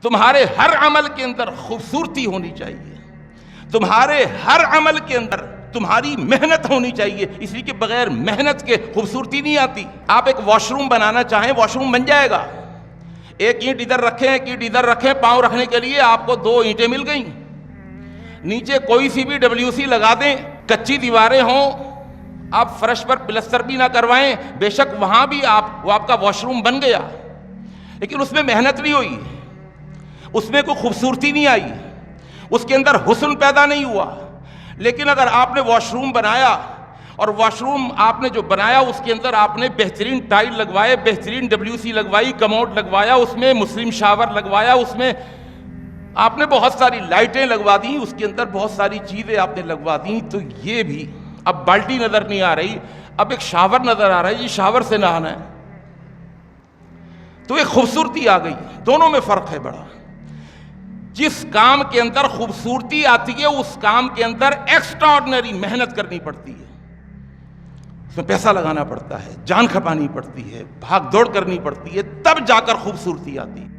تمہارے ہر عمل کے اندر خوبصورتی ہونی چاہیے، تمہارے ہر عمل کے اندر تمہاری محنت ہونی چاہیے، اس لیے کہ بغیر محنت کے خوبصورتی نہیں آتی۔ آپ ایک واش روم بنانا چاہیں، واش روم بن جائے گا۔ ایک اینٹ ادھر رکھیں، ایک اینٹ ادھر رکھیں، پاؤں رکھنے کے لیے آپ کو 2 اینٹیں مل گئیں۔ نیچے کوئی سی بھی WC لگا دیں، کچی دیواریں ہوں، آپ فرش پر پلستر بھی نہ کروائیں، بے شک وہاں بھی وہ آپ کا واش روم بن گیا، لیکن اس میں محنت نہیں ہوئی، اس میں کوئی خوبصورتی نہیں آئی، اس کے اندر حسن پیدا نہیں ہوا۔ لیکن اگر آپ نے واش روم بنایا اور واش روم آپ نے جو بنایا اس کے اندر آپ نے بہترین ٹائل لگوائے، بہترین WC لگوائی، کموڈ لگوایا، اس میں مسلم شاور لگوایا، اس میں آپ نے بہت ساری لائٹیں لگوا دیں، اس کے اندر بہت ساری چیزیں آپ نے لگوا دیں، تو یہ بھی اب بالٹی نظر نہیں آ رہی، اب ایک شاور نظر آ رہا ہے، یہ شاور سے نہانا ہے، تو ایک خوبصورتی آ گئی۔ دونوں میں فرق ہے بڑا۔ جس کام کے اندر خوبصورتی آتی ہے اس کام کے اندر ایکسٹرا آرڈنری محنت کرنی پڑتی ہے، اس میں پیسہ لگانا پڑتا ہے، جان کھپانی پڑتی ہے، بھاگ دوڑ کرنی پڑتی ہے، تب جا کر خوبصورتی آتی ہے۔